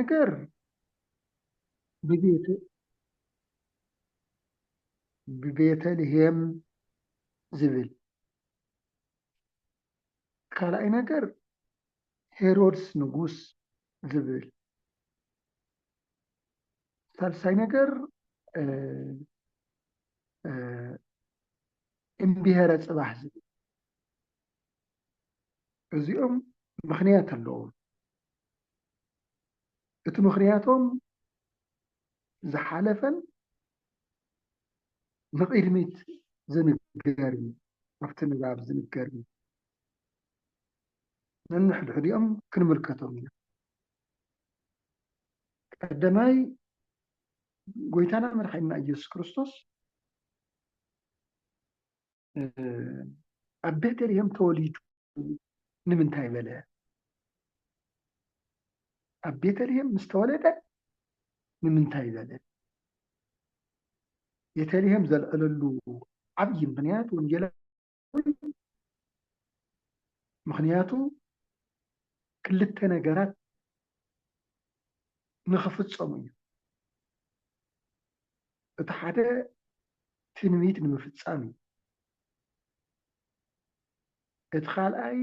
نجر ببيت لهم زبل كالأي نجر هيرودس نجوس زبل ثالثاي نجر آه آه امبهرة صباح زبل እዚኦም ምክንያት ኣለዎም እቲ ምክንያቶም ዝሓለፈን ንቅድሚት ዝንገርን ኣብቲ ንባብ ዝንገርን ነንሕድሕዲኦም ክንምልከቶም ኢና ቀዳማይ ጎይታና መድሓኒና ኢየሱስ ክርስቶስ ኣብ ቤተልሔም ተወሊዱ ንምንታይ በለ ኣብ ቤተልሔም ምስ ተወለደ ንምንታይ በለ ቤተልሔም ዘልዕለሉ ዓብይ ምክንያት ወንጌላዊ ምክንያቱ ክልተ ነገራት ንኽፍፀሙ እዩ እቲ ሓደ ትንቢት ንምፍፃም እዩ እቲ ካልኣይ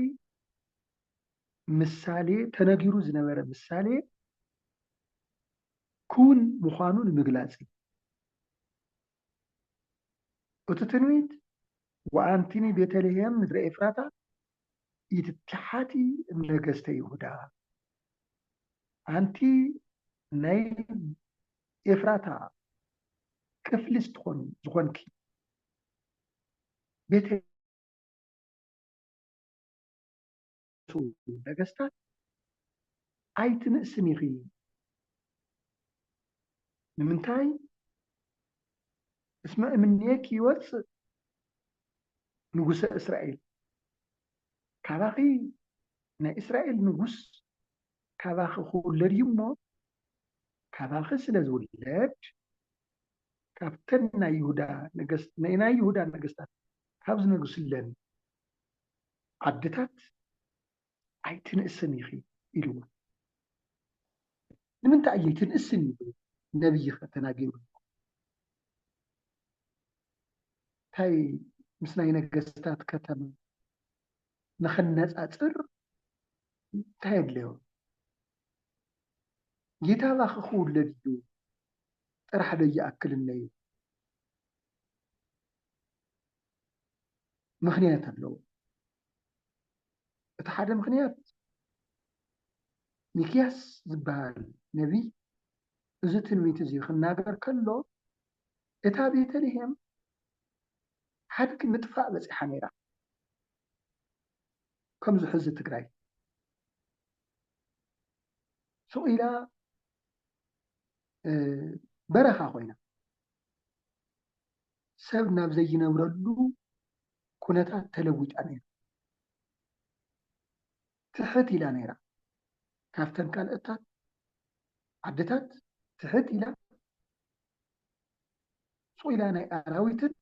ምሳሌ ተነጊሩ ዝነበረ ምሳሌ ኩን ምዃኑ ንምግላፅ እዩ እቲ ትንቢት ወአንቲኒ ቤተልሔም ምድረ ኤፍራታ ኢትትሓቲ ነገስተ ይሁዳ አንቲ ናይ ኤፍራታ ክፍሊ ዝኾንኪ ቤተ ነገስታት ኣይትንእስን ኢኺ ንምንታይ እስመ እምኔኪ ይወፅእ ንጉሰ እስራኤል ካባኺ ናይ እስራኤል ንጉስ ካባኺ ክውለድ እዩ እሞ ካባኺ ስለ ዝውለድ ካብተን ናይ ይሁዳ ነገስታት ካብ ዝነግሱለን ዓድታት ኣይትንእስን ኢኺ ኢልዎ ንምንታይ እዩ ኣይትንእስን ኢሉ ነቢይ ተናጊሩ እንታይ ምስ ናይ ነገስታት ከተማ ንኽነፃፅር እንታይ ኣድልዮ ጌታ ባኺ ክውለድ እዩ ጥራሕ ዶ ይኣክልና እዩ ምክንያት ኣለዎ እቲ ሓደ ምክንያት ሚክያስ ዝበሃል ነቢይ እዚ ትንቢት እዚ ክናገር ከሎ እታ ቤተልሔም ሓድጊ ምጥፋእ በፂሓ ነይራ ከምዚ ሕዚ ትግራይ ስቕ ኢላ በረኻ ኮይና ሰብ ናብ ዘይነብረሉ ኩነታት ተለዊጣ ነይራ ትሕት ኢላ ነይራ ካብተን ካልኦታት ዓድታት ትሕት ኢላ ስቕ ኢላ ናይ ኣራዊትን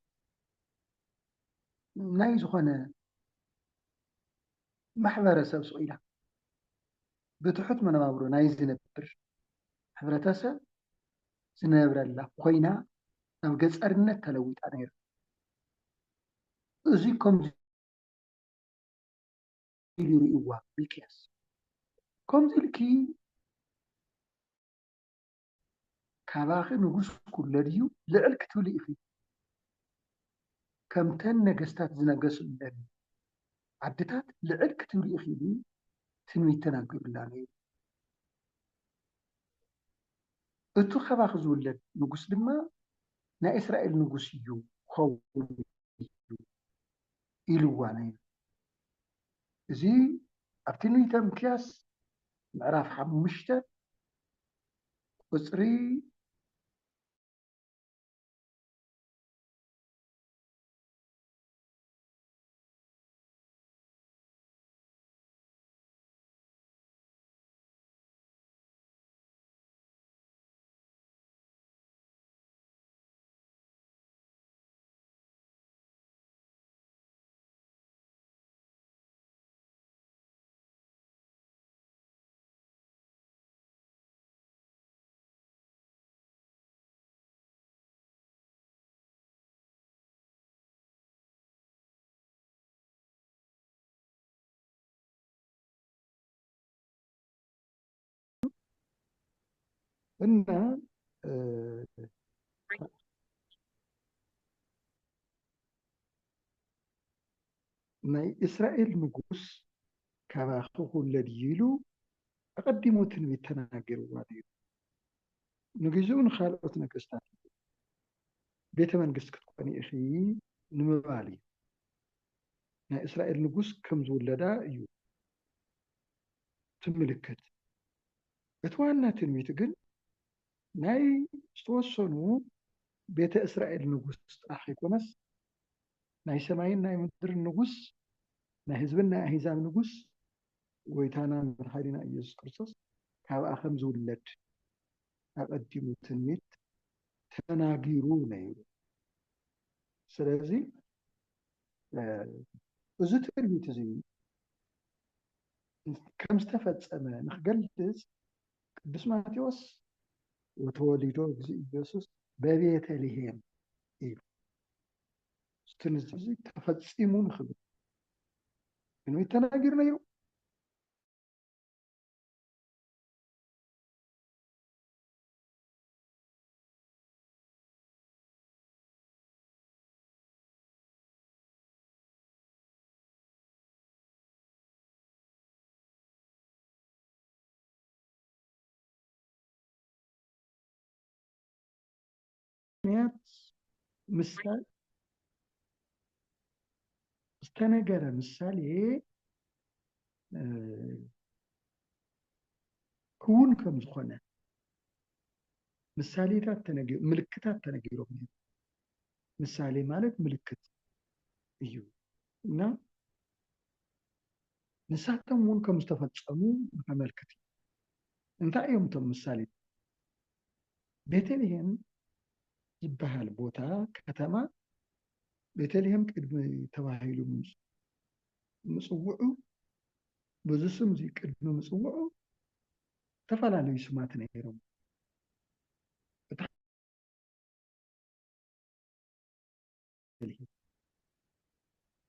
ናይ ዝኾነ ማሕበረሰብ ስቕ ኢላ ብትሑት መነባብሮ ናይ ዝነብር ሕብረተሰብ ዝነብረላ ኮይና ናብ ገጠርነት ተለዊጣ ነይራ እዚ ከምዚ ኢሉ ይርእዋ ሚክያስ ከምዚ ኢልኪ ካባኺ ንጉስ ክውለድ እዩ ልዕል ክትብሊ ኢኺ ከምተን ነገስታት ዝነገሱለን ዓድታት ልዕል ክትብሊ ኢኺ ኢሉ ትንቢት ተናጊሩላ ነይሩ እቲ ካባኺ ዝውለድ ንጉስ ድማ ናይ እስራኤል ንጉስ እዩ ክኸውን ኢልዋ ነይሩ እዚ ኣብ ትንቢተ ሚክያስ ምዕራፍ 5 ቁፅሪ እና ናይ እስራኤል ንጉስ ካባኺ ኩለድ ኢሉ ኣቐዲሙ ትንቢት ተናጊርዋ ነይሩ። ንግዚኡ ንካልኦት ነገስታት ቤተ መንግስቲ ክትኮኒ ኢኺ ንምባል እዩ። ናይ እስራኤል ንጉስ ከም ዝውለዳ እዩ ትምልክት። እቲ ዋና ትንቢት ግን ናይ ዝተወሰኑ ቤተ እስራኤል ንጉስ ጥራሕ ኣይኮነስ ናይ ሰማይን ናይ ምድርን ንጉስ ናይ ህዝብን ናይ ኣህዛብ ንጉስ ጎይታና መድሓኒና ኢየሱስ ክርስቶስ ካብኣ ከም ዝውለድ ኣቐዲሙ ትንቢት ተናጊሩ ነይሩ። ስለዚ እዚ ትንቢት እዚ ከም ዝተፈፀመ ንክገልፅ ቅዱስ ማቴዎስ ወተወሊዶ እግዚእ ኢየሱስ በቤተልሔም ኢሉ ትንቢት ተፈፂሙ ንክብል ትንቢት ተናጊሩ ነይሩ። ምክንያት ምሳሌ ዝተነገረ ምሳሌ ክውን ከም ዝኾነ ምሳሌታት ተነጊሩ ምልክታት ተነጊሮም ነይሩ። ምሳሌ ማለት ምልክት እዩ እና ንሳቶም እውን ከም ዝተፈፀሙ ንከመልክት እዩ። እንታይ እዮም እቶም ምሳሌ? ቤተልሔም ዝበሃል ቦታ ከተማ ቤተልሔም ቅድሚ ተባሂሉ ምፅውዑ በዚ ስም እዚ ቅድሚ ምፅውዑ ዝተፈላለዩ ስማት ነይሮም።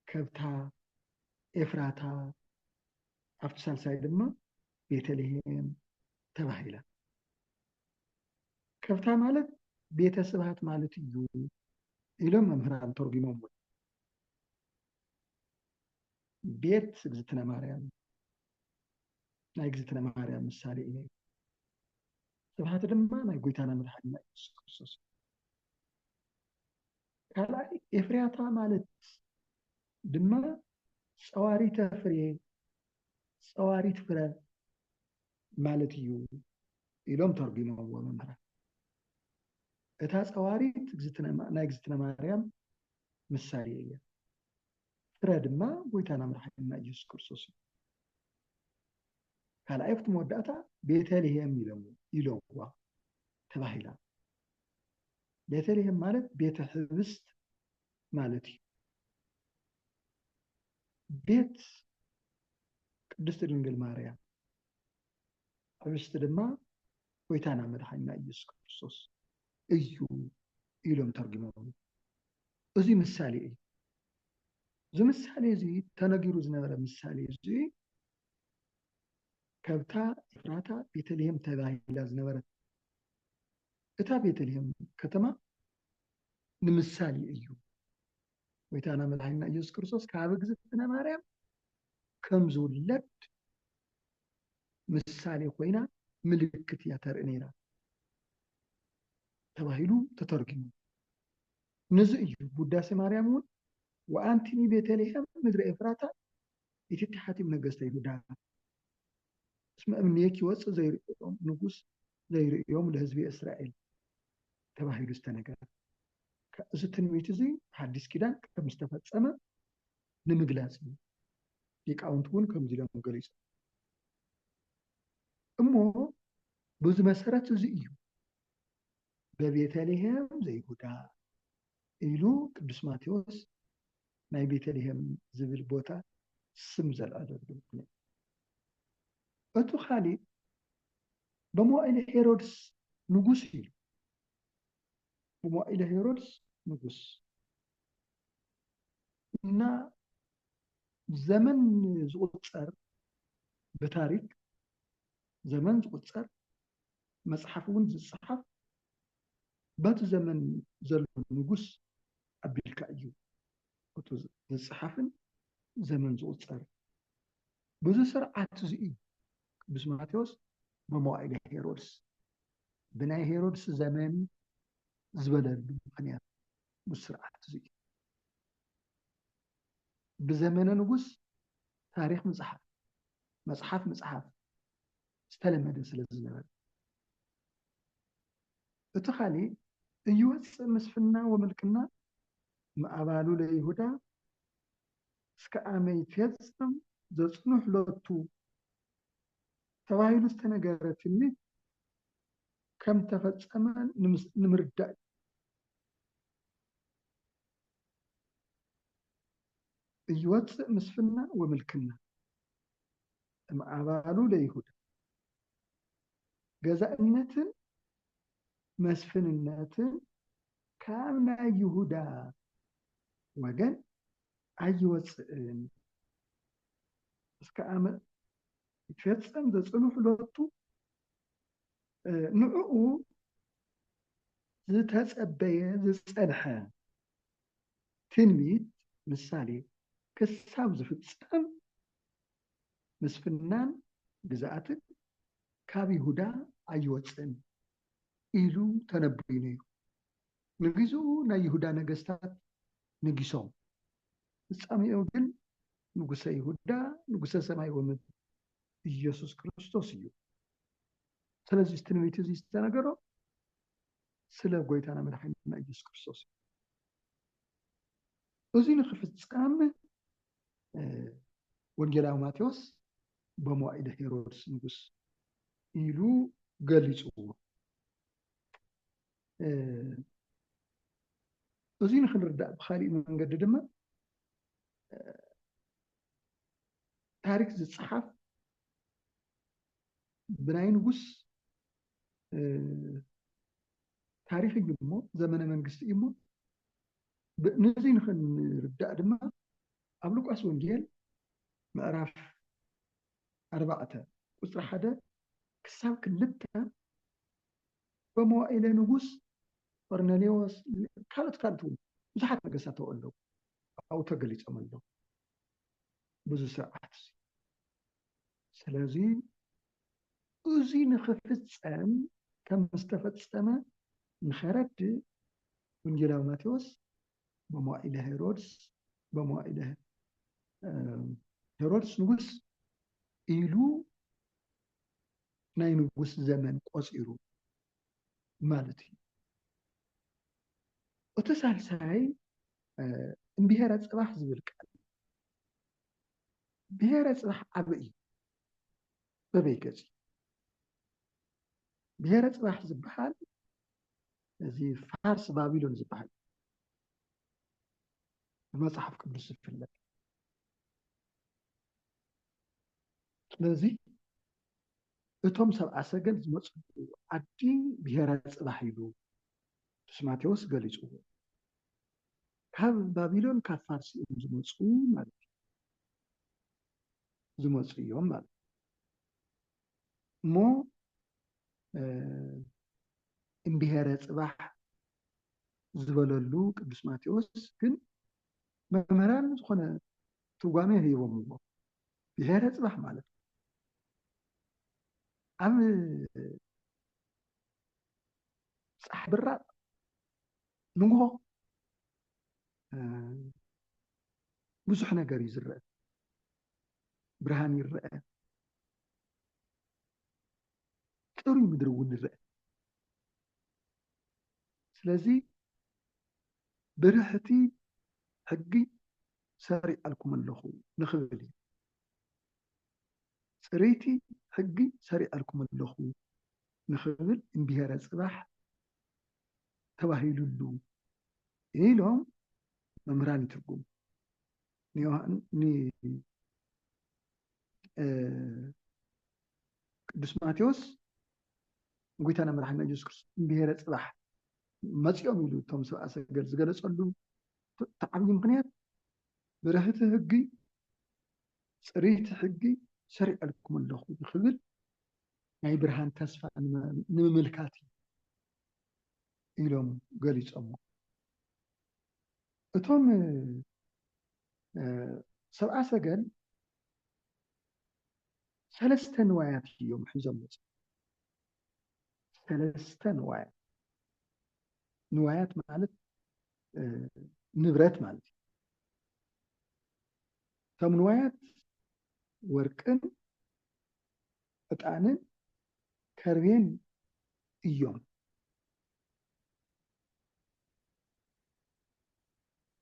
ከብታ፣ ኤፍራታ፣ ኣብቲ ሳልሳይ ድማ ቤተልሔም ተባሂላ። ከብታ ማለት ቤተ ስብሃት ማለት እዩ ኢሎም መምህራን ተርጉሞምዎ። ቤት እግዝእትነ ማርያም ናይ እግዝእትነ ማርያም ምሳሌ እዩ። ስብሃት ድማ ናይ ጎይታና መድሓኒና ኢየሱስ ክርስቶስ። ካልኣይ ኤፍራታ ማለት ድማ ፀዋሪተ ፍሬ ፀዋሪት ፍረ ማለት እዩ ኢሎም ተርጉሞምዎ መምህራን። እታ ፀዋሪት ናይ እግዝእትነ ማርያም ምሳሌ እያ። ፍረ ድማ ጎይታና መድሓኒና ኢየሱስ ክርስቶስ እዩ። ካልኣይ ኣብቲ መወዳእታ ቤተልሔም ኢሎምዋ ተባሂላ። ቤተልሔም ማለት ቤተ ህብስት ማለት እዩ። ቤት ቅድስቲ ድንግል ማርያም፣ ህብስት ድማ ጎይታና መድሓኒና ኢየሱስ ክርስቶስ እዩ ኢሎም ተርጉሞም። እዚ ምሳሌ እዩ። እዚ ምሳሌ እዚ ተነጊሩ ዝነበረ ምሳሌ እዚ ከብታ ኤፍራታ ቤተልሔም ተባሂላ ዝነበረት እታ ቤተልሔም ከተማ ንምሳሌ እዩ። ጎይታና መድሓኒና ኢየሱስ ክርስቶስ ካብ እግዝእትነ ማርያም ከም ዝውለድ ምሳሌ ኮይና ምልክት እያ ተርኢ ነይራ ተባሂሉ ተተርጊሙ። ነዚ እዩ ውዳሴ ማርያም እውን ወአንቲኒ ቤተልሔም ምድሪ ኤፍራታ ኢቲቲ ሓቲም ነገስተ ይሁዳ እስመ እምኔኪ ይወፅእ ዘይርእዮም ንጉስ ዘይርእዮም ለህዝቢ እስራኤል ተባሂሉ ዝተነገረ። እዚ ትንቢት እዚ ሓዲስ ኪዳን ከም ዝተፈፀመ ንምግላፅ እዩ። ሊቃውንቲ እውን ከምዚ ኢሎም ገሊፆ እሞ በዚ መሰረት እዚ እዩ በቤተልሔም ዘይሁዳ ኢሉ ቅዱስ ማቴዎስ ናይ ቤተልሔም ዝብል ቦታ ስም ዘልዓለሉ። እቱ ካሊእ በመዋእለ ሄሮድስ ንጉስ እዩ። በመዋእለ ሄሮድስ ንጉስ እና ዘመን ዝቁፀር በታሪክ ዘመን ዝቁፀር مصحف ون زصحف بات زمن زلو نجوس أبيلك أيو أتو زصحفن زمن زوصر بزو سرعات زئي ቅዱስ ማቴዎስ በመዋዕለ ሄሮድስ ብናይ ሄሮድስ ዘመን ዝበለሉ ምክንያት ብስርዓት እዚ ብዘመነ ንጉስ ታሪክ መፅሓፍ ዝተለመደ ስለ ዝነበረ እቲ ካሊእ እይወፅእ ምስፍና ወምልክና ምዕባሉ ለይሁዳ እስከ አመይ ይትፌጸም ዘጽኑሕ ሎቱ ተባሂሉ ዝተነገረ ትንቢት ከም ተፈጸመ ንምርዳእ እይወፅእ ምስፍና ወምልክና ምዕባሉ ለይሁዳ ገዛእነትን መስፍንነትን ካብ ናይ ይሁዳ ወገን ኣይወፅእን እስከ አመት ይትፈጸም ዘጽኑሕ ሎቱ ንዕኡ ዝተጸበየ ዝጸንሐ ትንቢት ምሳሌ ክሳብ ዝፍጸም ምስፍናን ግዝኣትን ካብ ይሁዳ ኣይወፅእን ኢሉ ተነቢዩ ነይሩ ንግዚኡ ናይ ይሁዳ ነገስታት ነጊሶም ፍጻሜኡ ግን ንጉሰ ይሁዳ ንጉሰ ሰማይ ወምድር ኢየሱስ ክርስቶስ እዩ ስለዚ ትንቢት እዚ ዝተነገሮ ስለ ጎይታና መድሓኒትና ኢየሱስ ክርስቶስ እዚ ንክፍጸም ወንጌላዊ ማቴዎስ በመዋዕለ ሄሮድስ ንጉስ ኢሉ ገሊጹዎ እዚ ንክንርዳእ ብካሊእ መንገዲ ድማ ታሪክ ዝፅሓፍ ብናይ ንጉስ ታሪክ እዩ እሞ ዘመነ መንግስቲ እዩ እሞ ነዚ ንክንርዳእ ድማ ኣብ ሉቃስ ወንጌል ምዕራፍ 4 ቁፅሪ 1 ክሳብ 2 በመዋዕለ ንጉስ ቆርኔሌዎስ ካልኦት እውን ብዙሓት ነገስታት ኣለዉ ኣብኡ ተገሊፆም ኣለዉ ብዙ ስርዓት ስለዚ እዚ ንክፍፀም ከም ዝተፈፀመ ንኸረድእ ወንጌላዊ ማቴዎስ በመዋዕለ ሄሮድስ ንጉስ ኢሉ ናይ ንጉስ ዘመን ቆፂሩ ማለት እዩ እቲ ሳልሳይ እምብሄረ ፅባሕ ዝብል ቃል ብሄረ ፅባሕ ዓብይ በበይ ገፅ ብሄረ ፅባሕ ዝበሃል እዚ ፋርስ ባቢሎን ዝበሃል ብመፅሓፍ ቅዱስ ዝፍለጥ ስለዚ እቶም ሰብአ ሰገል ዝመፅሉ ዓዲ ብሄረ ፅባሕ ኢሉ ቅዱስ ማቴዎስ ገሊፅዎ ካብ ባቢሎን ካብ ፋርስ እዮም ዝመፁ ማለት እዩ ዝመፁ እዮም ማለት እሞ እምብሄረ ፅባሕ ዝበለሉ ቅዱስ ማቴዎስ ግን መምህራን ዝኾነ ትርጓሜ ሂቦምዎ ብሄረ ፅባሕ ማለት ኣብ ፀሓይ ብራቕ ንግሆ ብዙሕ ነገር እዩ ዝረአ ብርሃን ይረአ ፅሩይ ምድሪ እውን ይረአ ስለዚ ብርህቲ ሕጊ ሰሪዐልኩም ኣለኹ ንኽብል እዩ ፅሬይቲ ሕጊ ሰሪዐልኩም ኣለኹ ንኽብል እምብሄረ ፅባሕ ተባሂሉሉ ኢሎም መምህራን ይትርጉሙ ቅዱስ ማቴዎስ ጎይታና መድሓኒትና ኢየሱስ ክርስቶስ እምብሄረ ፅባሕ መፂኦም ኢሉ እቶም ሰብአ ሰገል ዝገለፀሉ ዓብዪ ምክንያት ብርህቲ ሕጊ ፅሬይቲ ሕጊ ሰሪዐልኩም ኣለኹ ንኽብል ናይ ብርሃን ተስፋ ንምምልካት ኢሎም ገሊፆሞ እቶም ሰብአ ሰገል ሰለስተ ንዋያት እዮም ሒዞም መፁ ሰለስተ ንዋያት ማለት ንብረት ማለት እዩ እቶም ንዋያት ወርቅን ዕጣንን ከርቤን እዮም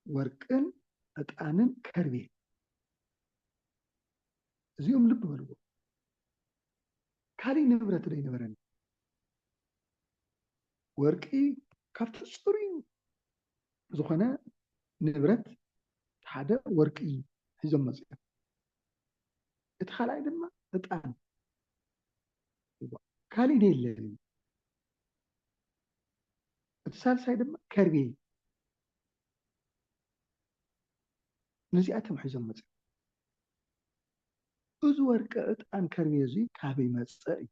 ወርቅን ዕጣንን ከርቤን እዚኦም ልብ በልዎ ካሊእ ንብረት ዶ ይነበረን ወርቂ ካብቲ ፅሩይ ዝኾነ ንብረት ሓደ ወርቂ ሒዞም መፅኦም እቲ ካልኣይ ድማ ዕጣን ካሊእ የለን እቲ ሳልሳይ ድማ ከርቤ ነዚኣቶም ሒዞም መፅኦም እዚ ወርቂ ዕጣን ከርቤ እዚ ካበይ መፀ እዩ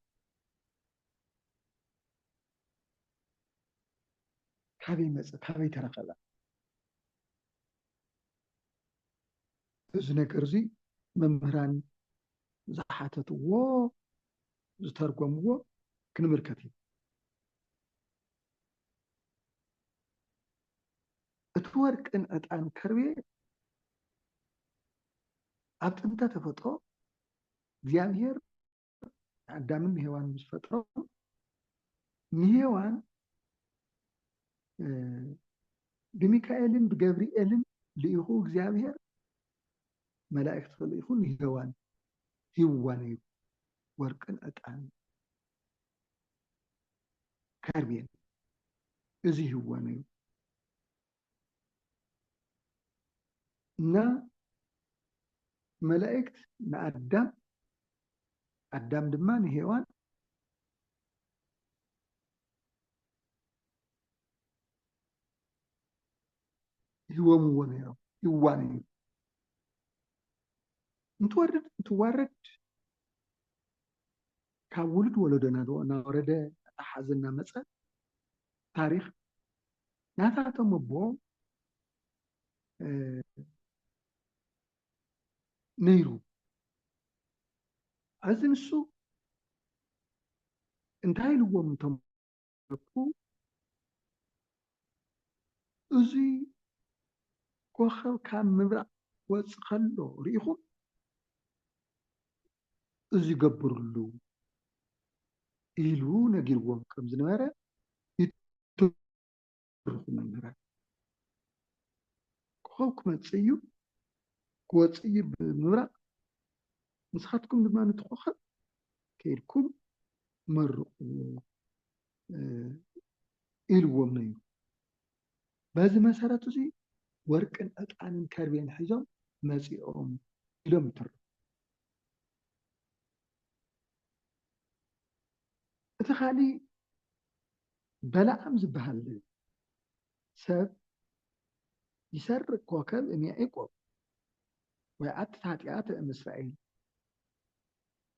ካበይ መፀ ካበይ ተረኸበ እዚ ነገር እዚ መምህራን ዝሓተትዎ ዝተርጎምዎ ክንምልከት እዩ እቲ ወርቅን ዕጣን ከርቤ ኣብ ጥንተ ተፈጥሮ እግዚአብሔር አዳምን ሔዋን ምስ ፈጥሮም ንሔዋን ብሚካኤልን ብገብርኤልን ልኢኹ እግዚአብሔር መላእክት ልኢኹ ንሔዋን ሂብዋ ነይሩ ወርቅን ዕጣን ከርቤን እዚ ሂብዋ ነይሩ እና መላእክት ንአዳም ድማ ንሔዋን ሂቦምዎ ነይሮም ሂብዋ ነይሩ እንትዋረድ ካብ ውሉድ ወለዶ እናወረደ እናተሓዘ እናመፀ ታሪክ ናታቶም ኣቦ ነይሩ እዚ ንሱ እንታይ ኢልዎም እቶም ደቁ እዚ ኮኸብ ካብ ምብራቅ ወፅእ ከሎ ርኢኹም እዚ ገብርሉ ኢሉ ነጊርዎም ከም ዝነበረ ይትርኹ መምህራን ኮኸብ ክመፅእ እዩ ክወፅእ እዩ ብምብራቅ ንስኻትኩም ድማ ነቲ ኮኸብ ከይድኩም መርቕዎ ኢልዎም ነይሩ በዚ መሰረት እዚ ወርቅን ዕጣንን ከርቤን ሒዞም መፂኦም ኢሎም ይትርኹ እቲ ካሊእ በለዓም ዝበሃል ሰብ ይሰርቅ ኮከብ እምያዕቆብ ወይ ዓተት ኃጢአት እምእስራኤል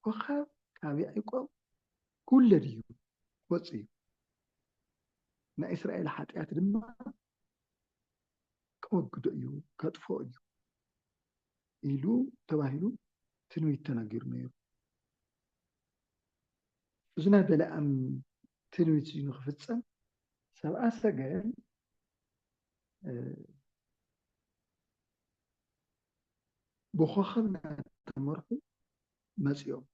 ኮኸብ ካብ ያዕቆብ ክውለድ እዩ ክወፅእ እዩ ናይ እስራኤል ኃጢአት ድማ ከወግዶ እዩ ከጥፎ እዩ ኢሉ ተባሂሉ ትንቢት ተነጊሩ ነይሩ እዚ ናይ በለዓም ትንቢት እዩ ንክፍፀም ሰብአ ሰገል ብኮኸብ እናተመርሑ መፂኦም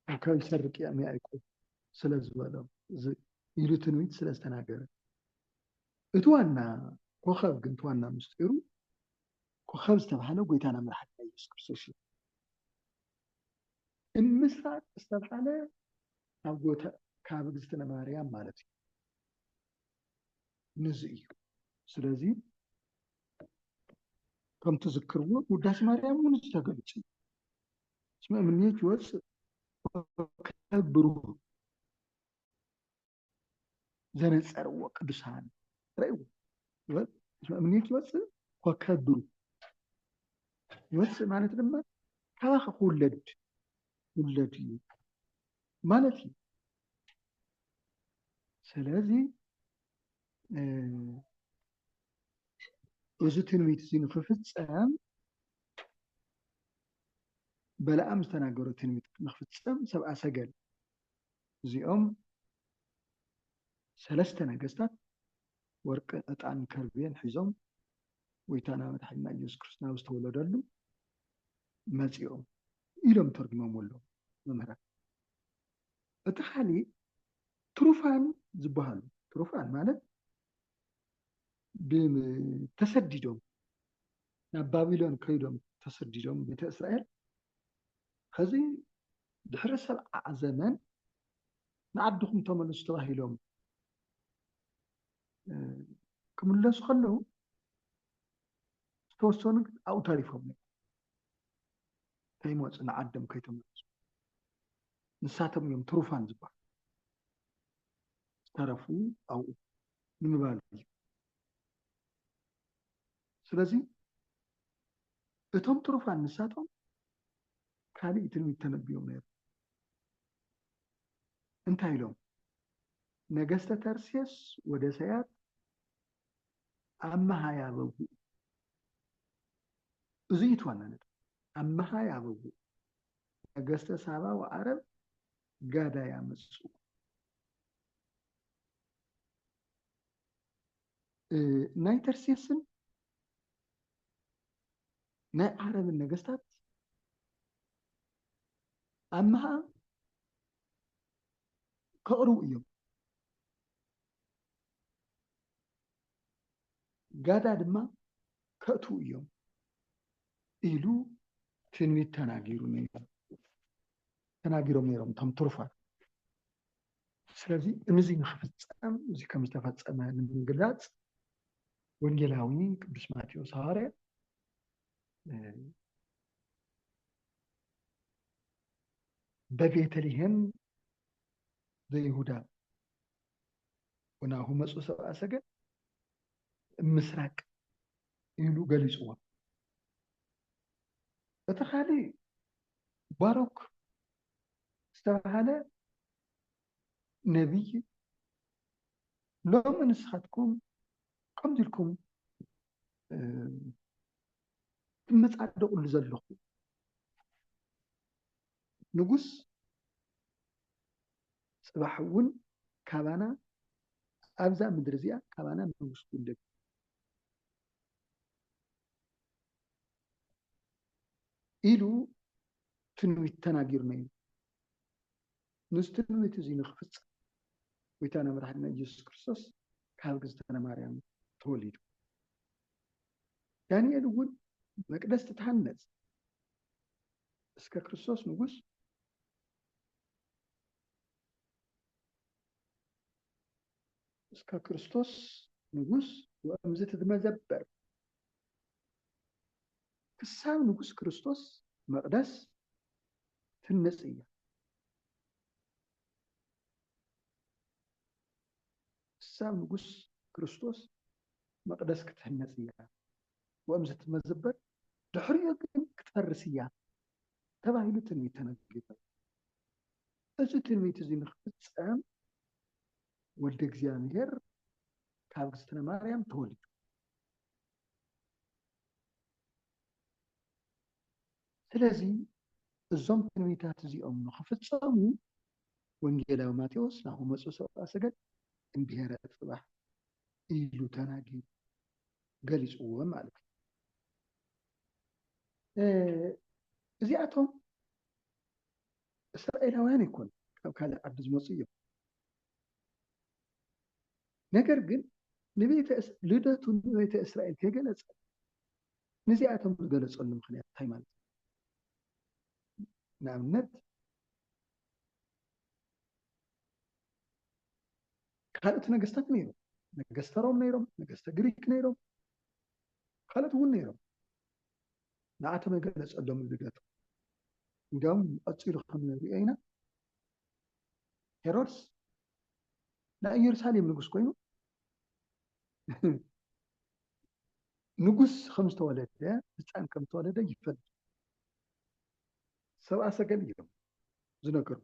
ኮከብ ይሰርቅ ያዕቆብ ስለ ዝበሎም ኢሉ ትንቢት ስለ ዝተናገረ እቲ ዋና ኮኸብ ግን እቲ ዋና ምስጢሩ ኮኸብ ዝተባሃለ ጎይታና መድሓኒትና ኢየሱስ ክርስቶስ እዩ እምስራቅ ዝተባሃለ ካብ እግዝእትነ ማርያም ማለት እዩ ነዚ እዩ ስለዚ ከም ትዝክርዎ ውዳሴ ማርያም እውን ዝተገልፅ እዩ እስመ እምኔት ይወፅእ ኮከብ ብሩህ ዘነፀርዎ ቅዱሳን ረእይዎ እስመ እምኔት ይወፅእ ኮከብ ብሩህ ይወፅእ ማለት ድማ ካባኸ ክውለድ እዩ ማለት እዩ። ስለዚ እዚ ትንቢት እዚ ንክፍፀም በለዓም ዝተናገሮ ትንቢት ንክፍፀም ሰብአ ሰገል እዚኦም 3 ነገስታት ወርቂ ዕጣን ከርቤን ሒዞም ጎይታና መድሓኒትና ኢየሱስ ክርስቶስ ናብ ዝተወለደሉ መፂኦም ኢሎም ተርጉሞም ኣሎ መምህራን። እቲ ካሊእ ትሩፋን ዝበሃሉ ትሩፋን ማለት ተሰዲዶም ናብ ባቢሎን ከይዶም ተሰዲዶም ቤተ እስራኤል ሕዚ ድሕሪ 70 ዘመን ንዓድኹም ተመለሱ ተባሂሎም ክምለሱ ከለዉ ዝተወሰኑ ግን ኣብኡ ተሪፎም ከይመፁ ንዓዶም ከይተመለሱ ንሳቶም እዮም ትሩፋን ዝበሃሉ ዝተረፉ ኣብኡ ንምባል እዩ። ስለዚ እቶም ትሩፋን ንሳቶም ካሊእ ትንቢት ተነቢዮም ነይሩ። እንታይ ኢሎም ነገስተ ተርሴስ ወደሰያት ኣመሃ ያበቡ እዚ ይትዋናነት ኣመሃ ያበቡ ነገስተ ሳባ ወዓረብ ጋዳ ያመፁ ናይ ተርሴስን ናይ ዓረብን ነገስታት ኣመሃ ከቕርቡ እዮም ጋዳ ድማ ከእትዉ እዮም ኢሉ ትንቢት ተናጊሮም ነይሮም እቶም ትሩፋት። ስለዚ እዚ ንክፍፀም እዚ ከም ዝተፈፀመ ንምግላፅ ወንጌላዊ ቅዱስ ማቴዎስ ሐዋርያ በቤተልሔም ዘይሁዳ ወናሁ መፁ ሰብአ ሰገል ምስራቅ ኢሉ ገሊፅዎ። እቲ ካሊእ ባሮክ ዝተባሃለ ነቢይ ሎሚ ንስኻትኩም ከምዚ ኢልኩም ትመፃደቕሉ ዘለኹም ንጉስ ፅባሕ እውን ካባና ኣብዛ ምድሪ እዚኣ ካባና ንጉስ ክውለድ ኢሉ ትንቢት ተናጊሩ ነይሩ። ንዚ ትንቢት እዚ ንክፍፀም ጎይታና መድሓኒትና ኢየሱስ ክርስቶስ ካብ እግዝእትነ ማርያም ተወሊዱ። ዳንኤል እውን መቅደስ ትትሃነፅ እስከ ክርስቶስ ንጉስ ወእምዝ ትትመዘበር ክሳብ ንጉስ ክርስቶስ መቅደስ ትነፅ እያ። ክሳብ ንጉስ ክርስቶስ መቅደስ ክትህነፅ እያ ወእምዝ ትትመዘበር ድሕሪኡ ግን ክትፈርስ እያ ተባሂሉ ትንቢት ተነጊሩ። እዚ ትንቢት እዚ ንክፍፀም ወልደ እግዚአብሔር ካብ እግዝእትነ ማርያም ተወሊዱ። ስለዚ እዞም ትንቢታት እዚኦም ንክፍፀሙ ወንጌላዊ ማቴዎስ ናሁ መፁ ሰብአ ሰገል እምብሔረ ጽባሕ ኢሉ ተናጊሩ ገሊፅዎ ማለት እዩ። እዚኣቶም እስራኤላውያን ኣይኮኑ ካብ ካልእ ዓዲ ዝመፁ እዮም። ነገር ግን ልደቱ ንቤተ እስራኤል ከገለፀ ንዚኣቶም ዝገለፀሉ ምክንያት እንታይ ማለት እዩ? ንኣብነት ካልኦት ነገስታት ነይሮም፣ ነገስተ ሮም ነይሮም፣ ነገስተ ግሪክ ነይሮም፣ ካልኦት እውን ነይሮም። ንኣቶም የገለፀሎም ልደቱ እንዲያውም ቀፂሉ ከምንሪኦ ኢና ሄሮድስ ናይ ኢየሩሳሌም ንጉስ ኮይኑ ንጉስ ከም ዝተወለደ ህፃን ከም ዝተወለደ ይፈልጥ ሰብአ ሰገል እዮም ዝነገሩ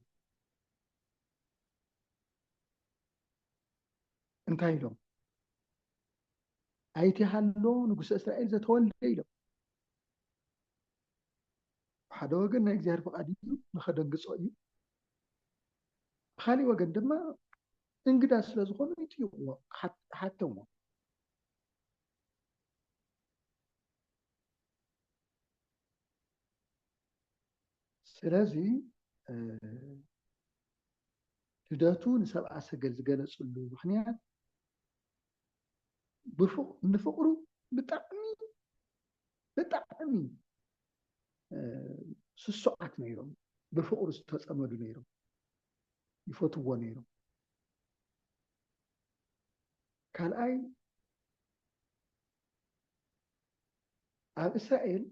እንታይ ኢሎም ኣይቲሃሎ ንጉሰ እስራኤል ዘተወልደ ኢሎም ሓደ ወገን ናይ እግዚአብሔር ፈቃድ እዩ ንኸደንግጾ እዩ ካሊእ ወገን ድማ እንግዳ ስለ ዝኾኑ ይጥይቕዎ ሓተሞ ስለዚ ልደቱ ንሰብአ ሰገል ዝገለጽሉ ምክንያት ንፍቅሩ ብጣዕሚ ስሱዓት ነይሮም ብፍቅሩ ዝተፀመዱ ነይሮም ይፈትዎ ነይሮም ካልኣይ ኣብ እስራኤል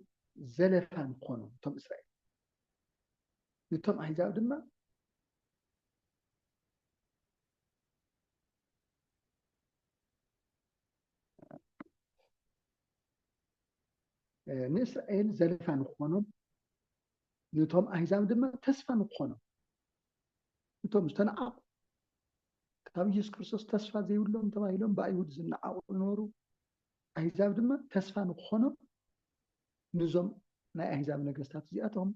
ዘለፋ ንኾኖም እቶም እስራኤል ነቶም ኣሕዛብ ድማ ንእስራኤል ዘለፋ ንኾኖም ነቶም ኣሕዛብ ድማ ተስፋ ንኾኖም ነቶም ዝተነዓቁ ካብ ኢየሱስ ክርስቶስ ተስፋ ዘይብሎም ተባሂሎም ብኣይሁድ ዝነዓቁ ዝነበሩ ኣሕዛብ ድማ ተስፋ ንኾኖም ንዞም ናይ ኣሕዛብ ነገስታት እዚኣቶም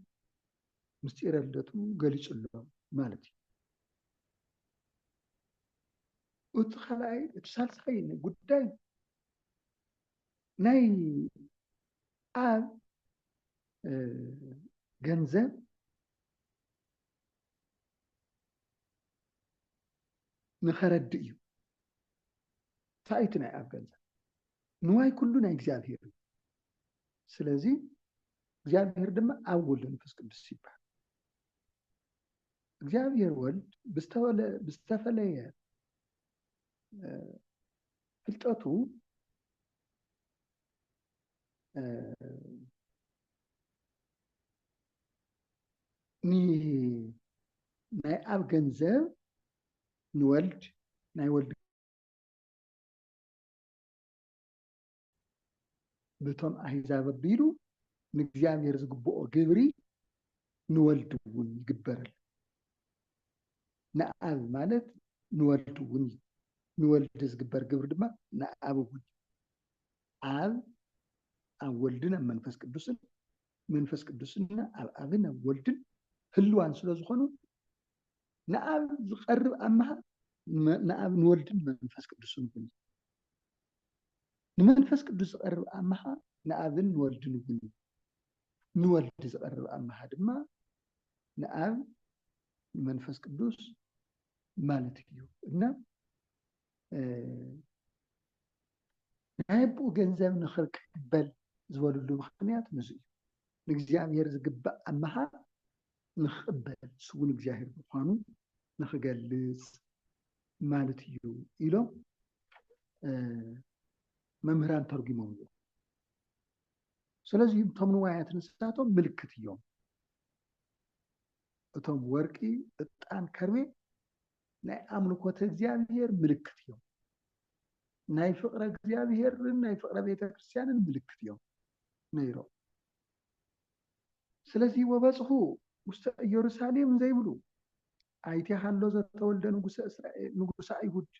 ምስጢረ ልደቱ ገሊጹሎም ማለት እዩ እቲ ካልኣይ እቲ ሳልሳይ ጉዳይ ናይ ኣብ ገንዘብ ንኸረዲ እዩ እንታይ ናይ ኣብ ገንዘብ ንዋይ ኩሉ ናይ እግዚአብሔር እዩ ስለዚ እግዚአብሔር ድማ ኣብ ወልድ መንፈስ ቅዱስ ይባሃል እግዚአብሔር ወልድ ብዝተፈለየ ፍልጠቱ ናይ ኣብ ገንዘብ ንወልድ ናይ ወልድ በቶም ኣሕዛብ ኣቢሉ ንእግዚአብሔር ዝግብኦ ግብሪ ንወልድ እውን ይግበረል ንኣብ ማለት ንወልድ እውን ንወልድ ዝግበር ግብሪ ድማ ንኣብ እውን ኣብ ወልድን ኣብ መንፈስ ቅዱስን ኣብ ኣብን ኣብ ወልድን ህልዋን ስለ ዝኾኑ ንኣብ ዝቐርብ ኣማሃ ንኣብ ንወልድን መንፈስ ቅዱስን እውን ንመንፈስ ቅዱስ ዝቐርብ ኣማሃ ንኣብን ንወልድን እውን ንወልድ ዝቐርብ ኣማሃ ድማ ንኣብ ንመንፈስ ቅዱስ ማለት እዩ እና ናይ ኣቦ ገንዘብ ንኽቅበል ዝበልሉ ምክንያት ንሱ እዩ ንእግዚአብሔር ዝግባእ ኣማሃ ንኽቅበል ንሱ እውን እግዚአብሔር ምዃኑ ንኽገልፅ ማለት እዩ ኢሎም መምህራን ተርጉሞም እዮም ስለዚ እቶም ንዋያት እንስሳቶም ምልክት እዮም እቶም ወርቂ ዕጣን ከርቤ ናይ ኣምልኮተ እግዚአብሔር ምልክት እዮም ናይ ፍቅረ እግዚአብሔርን ናይ ፍቅረ ቤተክርስትያንን ምልክት እዮም ነይሮም ስለዚ ወበፅሑ ውስተ ኢየሩሳሌም ዘይብሉ ኣይቲሃሎ ዘተወልደ ንጉሰ አይሁድ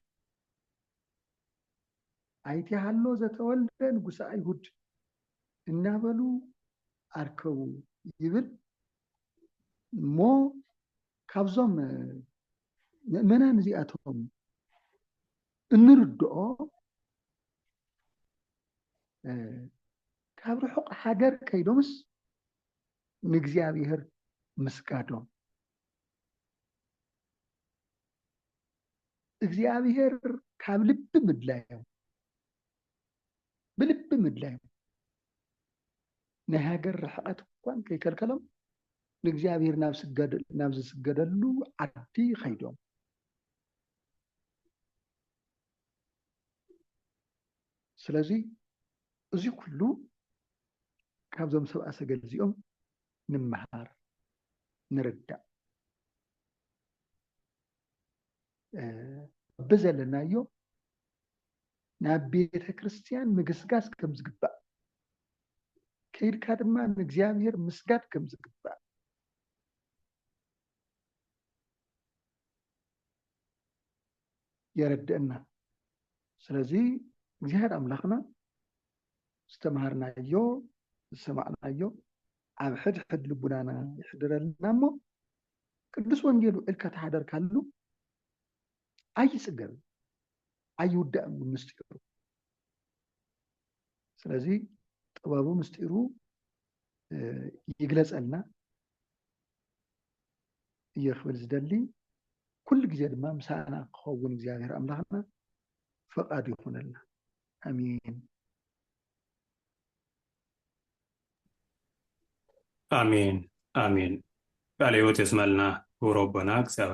ኣይቲሃሎ ዘተወልደ ንጉሰ አይሁድ እናበሉ ኣርከቡ ይብል እሞ ካብዞም ምእመናን እዚኣቶም እንርድኦ ካብ ርሑቕ ሃገር ከይዶምስ ንእግዚአብሔር ምስጋዶም እግዚአብሔር ካብ ልቢ ምድላዮም ብልቢ ምድላዮም ናይ ሃገር ርሕቐት እንኳን ከይከልከሎም ንእግዚአብሔር ናብ ዝስገደሉ ዓዲ ኸይዶም ስለዚ እዚ ኩሉ ካብዞም ሰብአ ሰገል እዚኦም ንምሃር ንርዳእ ብዘለናዮ ናብ ቤተ ክርስቲያን ምግስጋስ ከም ዝግባእ ከይድካ ድማ ንእግዚአብሔር ምስጋድ ከም ዝግባእ የረድአና። ስለዚ እግዚአብሔር አምላኽና ዝተምሃርናዮ ዝሰማዕናዮ ኣብ ሕድሕድ ልቡናና ይሕድረልና እሞ ቅዱስ ወንጌሉ ኢልካ ተሓደርካሉ ኣይፅገብ ኣይውዳእን ምስጢሩ። ስለዚ ጥበቡ ምስጢሩ ይግለጸልና እየ ክብል ዝደሊ ኩሉ ግዜ ድማ ምሳና ክኸውን እግዚአብሔር አምላኽና ፈቃዱ ይኹነልና። አሚን አሜን አሜን። ቃለ ሕይወት የስመልና ክቡር አቦና እግዚአብሔር